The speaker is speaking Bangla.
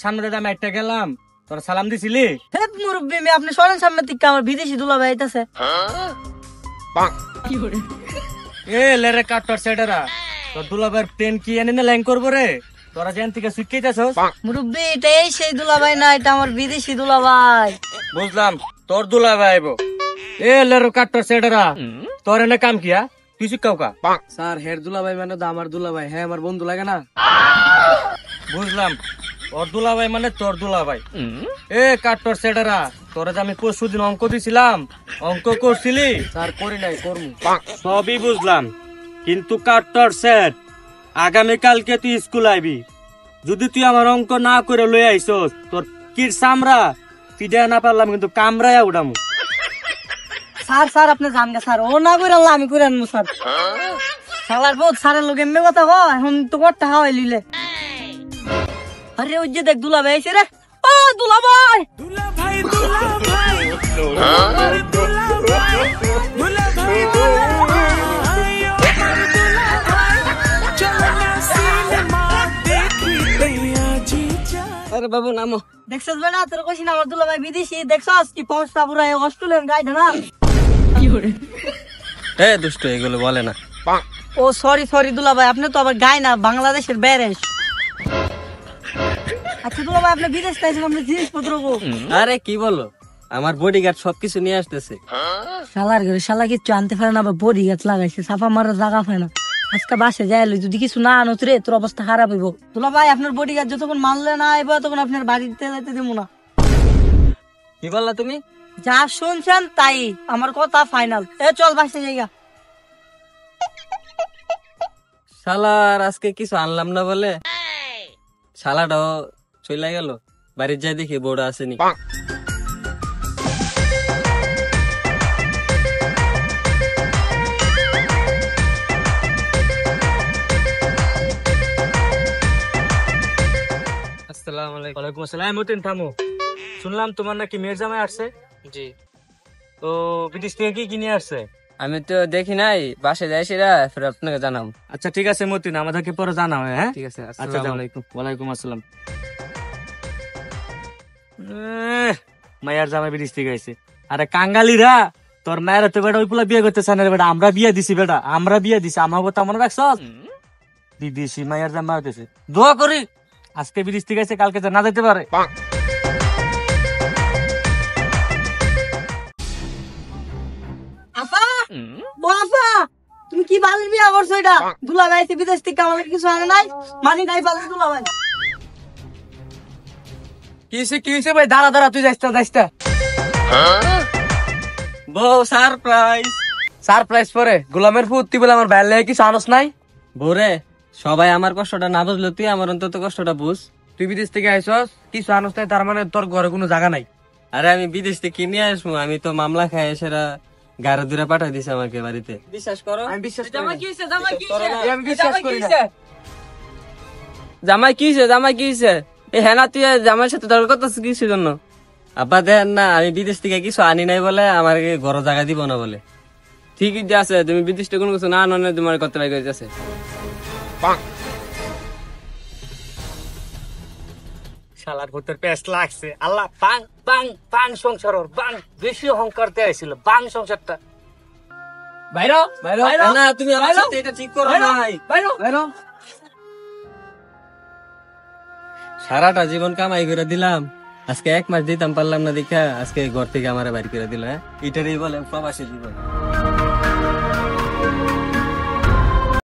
সামনে আমি একটা গেলাম, তোর সালাম দিছিলি? মুরব্বী আপনি সরেন সামনে থেকে, আমার বিদেশি দুলা ভাই আইতাছে। কাটর সেটারা তোর দুলাভাইয়ের প্লেন কি এনে ল্যাং করবো রে? তোরা যেন থেকে সুইকাইতাছস? মুরব্বী এটাই সেই দুলা ভাই না, এটা আমার বিদেশি দুলা ভাই। বুঝলাম, তোর দুলাভাই আইবো। কাটর সেটারা তোর এনে কাম কিয়া? তুই শিক্ষাও কা? স্যার হের দুলাভাই মানে তো আমার দুলাভাই, হ্যাঁ আমার বন্ধু লাগে না? বুঝলাম, ওর দুলাভাই মানে তোর দুলাভাই। কাটর সেটারা তোরা যে আমি পরশুদিন অঙ্ক দিছিলাম, অঙ্ক করছিলি? স্যার করি নাই, করমু। সবই বুঝলাম, কিন্তু কাটর সেট আগামীকালকে তুই স্কুল আইবি। যদি তুই আমার অঙ্ক না করে লই আইছস, তোর কির সামরা পিডা না পারলাম কিন্তু কামরায়া উড়ামু। স্যার স্যার আপনি জান গা স্যার, ও না করে আল্লাহ আমি করে আনবো স্যার। শালার বহুত স্যারের লোক এমনি কথা কয়, এখন তো কটটা খাওয়াই লিলে। আরে ওই যে দেখ দুলা ভাই আইছে রে। ও দুলা ভাই, দুলা ভাই দুলা ভাই দুলা ভাই দুলা ভাই আরে বাবু নামো। দেখছস বেটা, তোর কইছি না আমার দুলা ভাই বিদেশি, দেখছস কি পৌঁছতা পুরা অস্ট্রেলিয়ান গাইড না? কি করে দুষ্ট এগুলো বলে না। ও সরি সরি দুলা ভাই, আপনি তো আবার গায় না, বাংলাদেশের বেরেশ। আচ্ছা দুলা ভাই, আপনি বিদেশ থেকে আপনি জিনিসপত্র গো? আরে কি বলো, আমার বডিগার্ড সবকিছু নিয়ে আসতেছে। শালার ঘরে শালা কিছু আনতে পারে না, আবার বডিগার্ড লাগাইছে, সাফা মারার জায়গা পায় না। আজকে বাসে যাই যদি কিছু না আনত রে, তোর অবস্থা খারাপ হইব। দুলা ভাই আপনার বডিগার্ড যতক্ষণ মানলে না আইব, তখন আপনার বাড়িতে যাইতে দেবো না। কি বললা তুমি? যা শুনছেন তাই, আমার কথা ফাইনাল। চল বাসে যাইগা। শালার আজকে কিছু আনলাম না বলে শালাটাও চলে গেল। বাড়ির যাই দেখি বড় আসেনি। আসসালামু আলাইকুম। ওয়ালাইকুম আসসালাম। মতিন থামো, শুনলাম তোমার নাকি মেয়ের জামাই আসছে? জি। তো বিদেশ থেকে কি কিনে আসছে? আমি তো দেখি নাই, বাসে যাই সেরা ফের আপনাকে জানাম। আচ্ছা ঠিক আছে মতিন, আমাদেরকে পরে জানাও। হ্যাঁ ঠিক আছে। আসসালামু আলাইকুম। ওয়ালাইকুম আসসালাম। মায়ের জামাই বিদেশ থেকে আইছে। আরে কাঙ্গালিরা, তোর মায়ের তো বেটা ওই পোলা বিয়ে করতে চায় না রে বেটা, আমরা বিয়ে দিছি বেটা, আমরা বিয়ে দিছি। আমার কথা মনে রাখছ? বিদেশি মায়ের জামাই হইতেছে, দোয়া করি আজকে বিদেশ থেকে আইছে, কালকে না যেতে পারে। তুমি কি বালির বিয়া করছো? এটা দুলা ভাই বিদেশ থেকে আমাদের কিছু আনে নাই, মানি নাই বালির দুলা ভাই। কি হইছে ভাই? দাঁড়া দাঁড়া, তুই যাইস না। বউ সারপ্রাইজ। সারপ্রাইজ পরে গোলামের ফুট, তুই বলে আমার বাইরে লাগে কিছু আনস নাই? বউরে, সবাই আমার কষ্টটা না বুঝলো, তুই আমার অন্তত কষ্টটা বুঝ। তুই বিদেশ থেকে আইসস, কিছু আনস নাই, তার মানে তোর ঘরে কোনো জায়গা নাই? আরে আমি বিদেশ থেকে কিনে আসবো, আমি তো মামলা খাই সেরা গাড়ি দূরে পাঠাই দিছে আমাকে বাড়িতে। বিশ্বাস করো? আমি বিশ্বাস করি না। জামাই কি হইছে? এ হ্যাঁ না, তুই জামাইয়ের সাথে দরকার করতেছিস কিসের জন্য? আব্বা দেন না, আমি বিদেশ থেকে কিছু আনি নাই বলে আমার ঘর জায়গা দিব না বলে। ঠিকই আছে, তুমি বিদেশ থেকে কোনো কিছু না আনো, তোমার কত ভাই কইতাছে। শালার ভূতের পেস লাগছে। আল্লাহ বাং বাং বাং সংসার, ওর বাং বেশি অহংকার দেয়াইছিল, বাং সংসারটা। বাইরো না, তুমি আমার সাথে এটা ঠিক করো নাই। বাইরো। সারাটা জীবন কামাই করে দিলাম, আজকে 1 মাস দিতাম পারলাম না দেখা আজকে ঘর থেকে আমার বাড়ি করে দিল। এটারই বলে প্রবাসী জীবন।